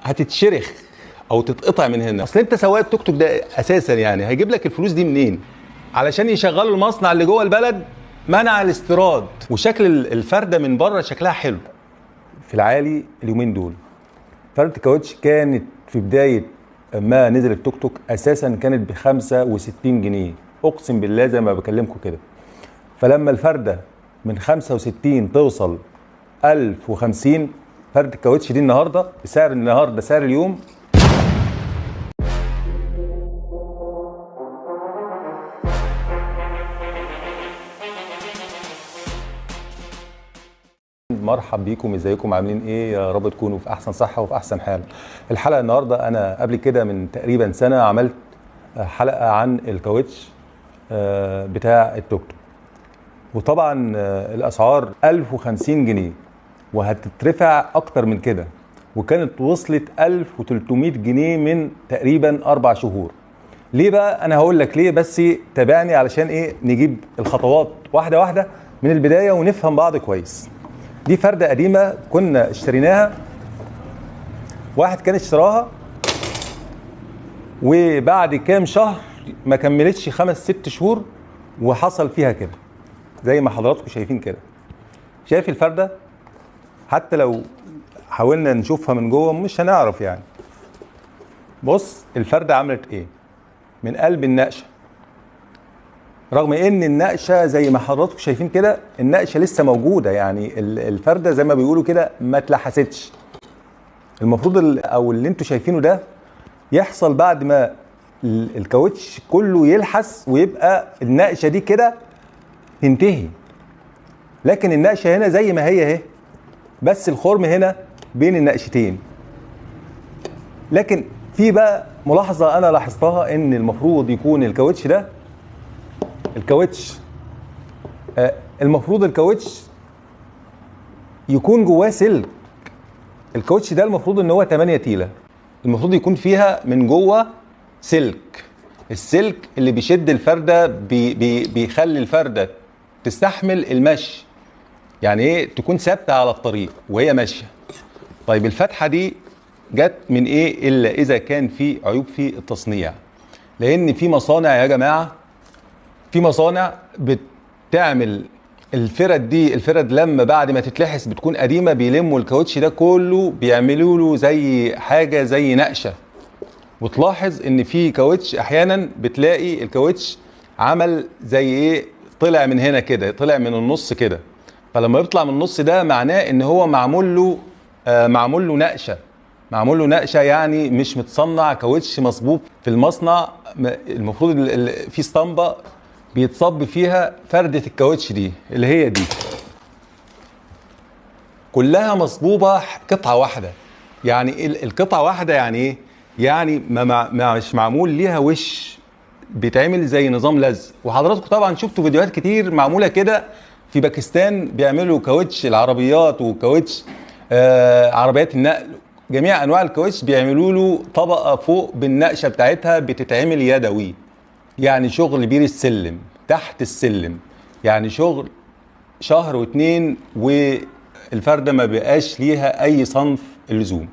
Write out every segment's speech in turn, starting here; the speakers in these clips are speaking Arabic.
هتتشرخ او تتقطع من هنا. اصل انت سواق التوك توك ده اساسا يعني هيجيب لك الفلوس دي منين؟ علشان يشغلوا المصنع اللي جوه البلد منع الاستيراد. وشكل الفرده من بره شكلها حلو في العالي اليومين دول. فرده الكاوتش كانت في بدايه ما نزل التوك توك اساسا كانت ب 65 جنيه، اقسم بالله زي ما بكلمكم كده. فلما الفرده من 65 توصل 1050، فرده الكاوتش دي النهارده بسعر سعر اليوم مرحب بيكم، ازيكم عاملين ايه؟ يا رب تكونوا في احسن صحه وفي احسن حال. الحلقه النهارده انا قبل كده من تقريبا سنه عملت حلقه عن الكاوتش بتاع التوك توك، وطبعا الاسعار 1050 جنيه وهتترفع اكتر من كده، وكانت وصلت 1300 جنيه من تقريبا 4 شهور. ليه بقى؟ انا هقول لك ليه، بس تابعني علشان ايه نجيب الخطوات واحده واحده من البدايه ونفهم بعض كويس. دي فردة قديمة كنا اشتريناها، واحد كان اشتراها وبعد كام شهر ما كملتش 5-6 شهور وحصل فيها كده زي ما حضراتكم شايفين كده. شايف الفردة؟ حتى لو حاولنا نشوفها من جوه مش هنعرف يعني. بص الفردة عملت ايه من قلب النقشة، رغم ان النقشه زي ما حضراتكم شايفين كده النقشه لسه موجوده، يعني الفرده زي ما بيقولوا كده ما اتلحستش. المفروض او اللي انتوا شايفينه ده يحصل بعد ما الكاوتش كله يلحس ويبقى النقشه دي كده تنتهي، لكن النقشه هنا زي ما هي اهي، بس الخرم هنا بين النقشتين. لكن في بقى ملاحظه انا لاحظتها، ان المفروض يكون الكاوتش ده المفروض الكاوتش يكون جواه سلك. الكاوتش ده المفروض ان هو 8 تيلة، المفروض يكون فيها من جوه سلك. السلك اللي بيشد الفردة بيخلي الفردة تستحمل المشي، يعني ايه تكون ثابتة على الطريق وهي ماشية. طيب الفتحة دي جت من ايه الا اذا كان في عيوب في التصنيع، لان في مصانع يا جماعة، في مصانع بتعمل الفرد دي، الفرد لما بعد ما تتلحس بتكون قديمه بيلموا الكاوتش ده كله بيعملوا له زي حاجه زي نقشه. وتلاحظ ان في كاوتش احيانا بتلاقي الكاوتش عمل زي ايه، طلع من هنا كده، طلع من النص كده. فلما يطلع من النص ده معناه ان هو معمول له نقشه، معمول له نقشه، يعني مش متصنع كاوتش مظبوط في المصنع. المفروض في اسطمبه بيتصب فيها فردة الكاوتش دي اللي هي دي كلها مصبوبة قطعة واحدة. يعني القطعة واحدة يعني ايه؟ يعني مش معمول ليها وش، بيتعمل زي نظام لزق. وحضراتكم طبعا شفتوا فيديوهات كتير معمولة كده في باكستان، بيعملوا كاوتش العربيات وكاوتش عربيات النقل، جميع انواع الكاوتش بيعملوا له طبقة فوق بالنقشة بتاعتها بتتعمل يدوي. يعني شغل بير السلم تحت السلم، يعني شغل شهر واتنين والفردة ما بقاش ليها اي صنف اللزوم.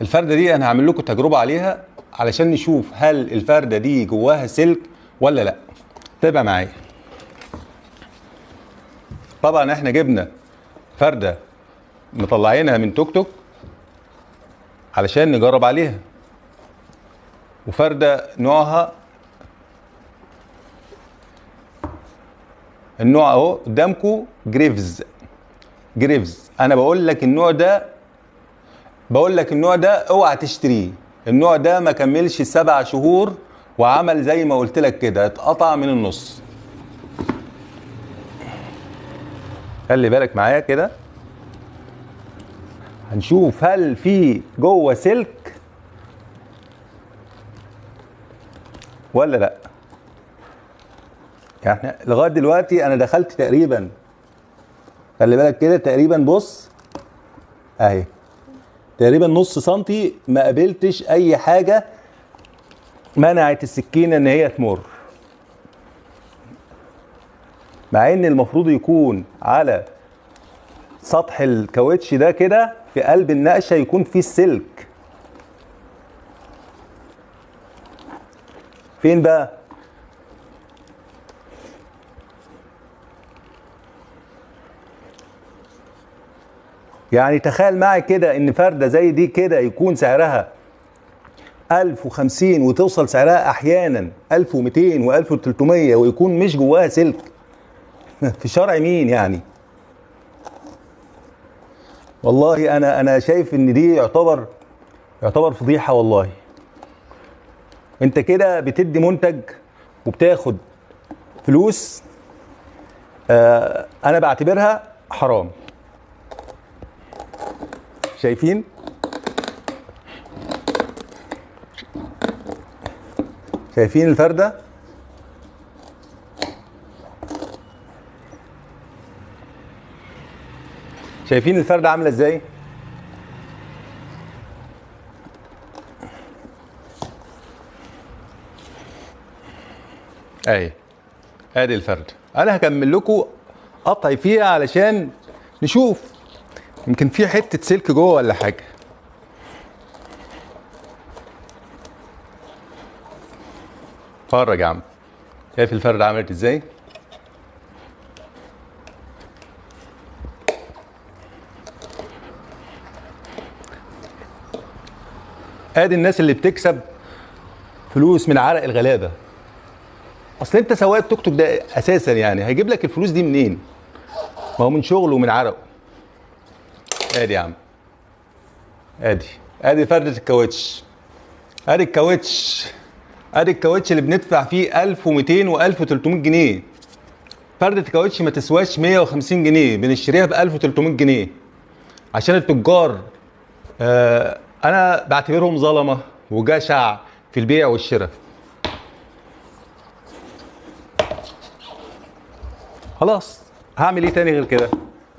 الفردة دي انا هعمل لكم تجربة عليها علشان نشوف هل الفردة دي جواها سلك ولا لا. تابع معايا. طبعا احنا جبنا فردة مطلعينها من توك توك علشان نجرب عليها، وفردة نوعها النوع اهو قدامكم جريفز. انا بقول لك النوع ده اوعى تشتريه. النوع ده ما كملش 7 شهور وعمل زي ما قلت لك كده، اتقطع من النص. خلي بالك معايا كده، هنشوف هل في جوه سلك ولا لا. يعني لغايه دلوقتي انا دخلت تقريبا، خلي بالك كده، تقريبا بص اهي تقريبا نص سنتي ما قابلتش اي حاجه منعت السكينه ان هي تمر، مع ان المفروض يكون على سطح الكاوتش ده كده في قلب النقشه يكون فيه السلك، فين بقى؟ يعني تخيل معي كده ان فردة زي دي كده يكون سعرها 1050 وتوصل سعرها احيانا 1200 و1300 ويكون مش جواها سلك. في شرع مين يعني؟ والله انا شايف ان دي يعتبر فضيحة والله. انت كده بتدي منتج وبتاخد فلوس، انا بعتبرها حرام. شايفين؟ شايفين الفردة؟ شايفين الفردة عاملة ازاي؟ اهي ادي الفردة. انا هكمل لكم قطعي فيها علشان نشوف يمكن في حتة سلك جوه ولا حاجة. اتفرج يا عم، شايف الفردة عملت ازاي؟ ادي الناس اللي بتكسب فلوس من عرق الغلابة. اصل انت سواق التوك توك ده اساسا يعني هيجيب لك الفلوس دي منين؟ ما هو من شغله ومن عرقه. ادي يا عم، ادي فردة الكاوتش. ادي الكاوتش اللي بندفع فيه 1200 و1300 جنيه. فردة الكاوتش ما تسواش 150 جنيه، بنشتريها ب 1300 جنيه عشان التجار انا بعتبرهم ظلمة وجشع في البيع والشراء. خلاص هعمل ايه تاني غير كده؟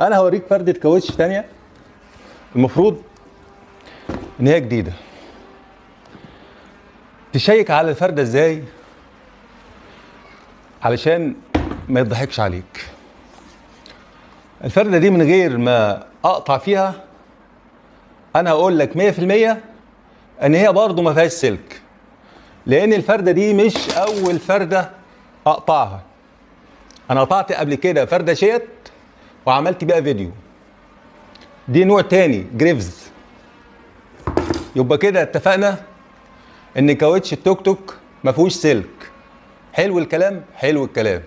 انا هوريك فردة كاوتش تانية المفروض ان هي جديدة. تشيك على الفردة ازاي علشان ما يضحكش عليك. الفردة دي من غير ما اقطع فيها انا هقول لك 100% ان هي برضو ما فيهاش سلك، لان الفردة دي مش اول فردة اقطعها. انا قطعت قبل كده فردة شيت وعملت بيها فيديو. دي نوع تاني جريفز. يبقى كده اتفقنا ان كاوتش التوك توك ما فيهوش سلك. حلو الكلام، حلو الكلام.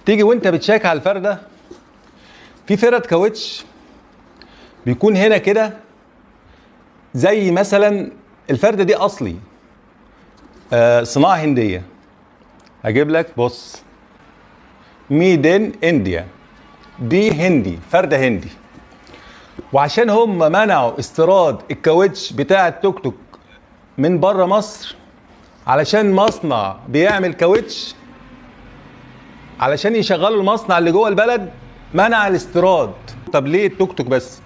تيجي وانت بتشيك على الفردة، في فرد كاوتش بيكون هنا كده زي مثلا الفردة دي اصلي صناعة هندية. هجيب لك بص، ميدن انديا، دي هندي، فردة هندي. وعشان هم منعوا استيراد الكاوتش بتاع التوك توك من بره مصر علشان مصنع بيعمل كاوتش، علشان يشغلوا المصنع اللي جوه البلد منع الاستيراد. طب ليه التوك توك بس؟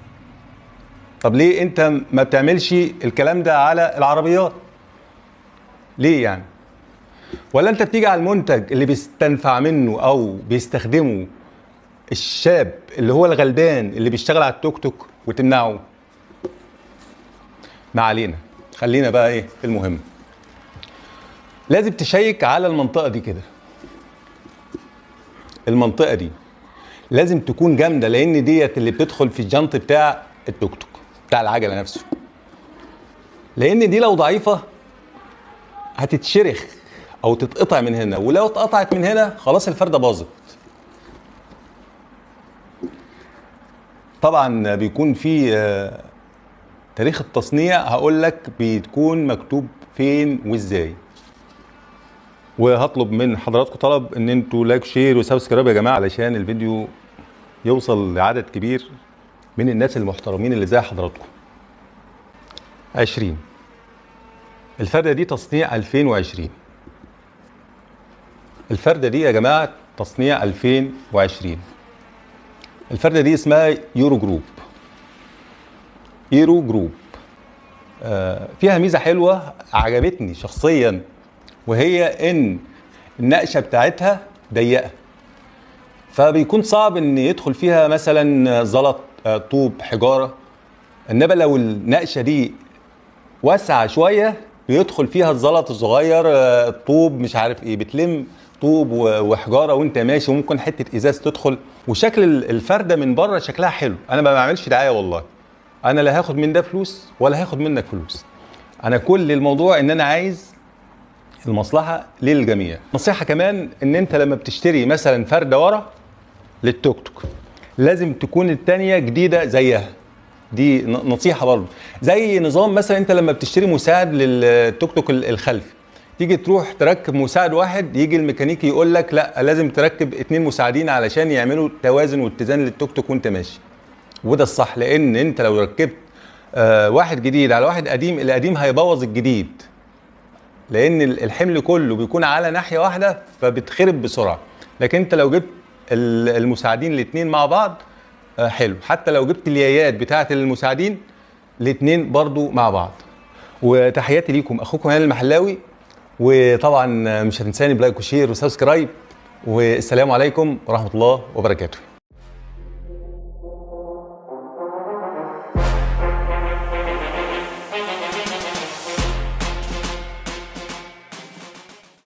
طب ليه انت ما بتعملش الكلام ده على العربيات؟ ليه يعني؟ ولا انت بتيجي على المنتج اللي بيستنفع منه او بيستخدمه الشاب اللي هو الغلبان اللي بيشتغل على التوك توك وتمنعه؟ ما علينا، خلينا بقى ايه في المهم. لازم تشيك على المنطقة دي كده. المنطقة دي لازم تكون جامدة، لان ديت اللي بتدخل في الجنط بتاع التوك توك بتاع العجلة نفسه. لان دي لو ضعيفة هتتشرخ او تتقطع من هنا، ولو اتقطعت من هنا خلاص الفردة باظت. طبعا بيكون في تاريخ التصنيع، هقول لك بتكون مكتوب فين وازاي. وهطلب من حضراتكم طلب ان انتوا لايك شير وسبسكرايب يا جماعه علشان الفيديو يوصل لعدد كبير من الناس المحترمين اللي زي حضراتكم. 20 الفردة دي تصنيع 2020. الفردة دي يا جماعه تصنيع 2020. الفردة دي اسمها يورو جروب. يورو جروب فيها ميزة حلوة عجبتني شخصيا، وهي ان النقشة بتاعتها ضيقة، فبيكون صعب ان يدخل فيها مثلا زلط طوب حجارة. انما لو النقشة دي واسعة شوية بيدخل فيها الزلط الصغير، الطوب مش عارف ايه، بتلم طوب وحجاره وانت ماشي، وممكن حته ازاز تدخل. وشكل الفرده من بره شكلها حلو. انا ما بعملش دعايه والله، انا لا هاخد من ده فلوس ولا هاخد منك فلوس. انا كل الموضوع ان انا عايز المصلحه للجميع. نصيحه كمان، ان انت لما بتشتري مثلا فرده ورا للتوك توك لازم تكون التانية جديده زيها. دي نصيحه برضه. زي نظام مثلا انت لما بتشتري مساعد للتوك توك الخلفي، تيجي تروح تركب مساعد واحد، يجي الميكانيكي يقول لك لا لازم تركب 2 مساعدين علشان يعملوا توازن واتزان للتوك توك وانت ماشي. وده الصح، لان انت لو ركبت واحد جديد على واحد قديم، القديم هيبوظ الجديد، لان الحمل كله بيكون على ناحيه واحده فبتخرب بسرعه. لكن انت لو جبت المساعدين الاثنين مع بعض حلو. حتى لو جبت اليايات بتاعه المساعدين الاثنين برضو مع بعض. وتحياتي ليكم، اخوكم هاني المحلاوي. وطبعا مش هتنساني بلايك وشير وسبسكرايب، والسلام عليكم ورحمه الله وبركاته.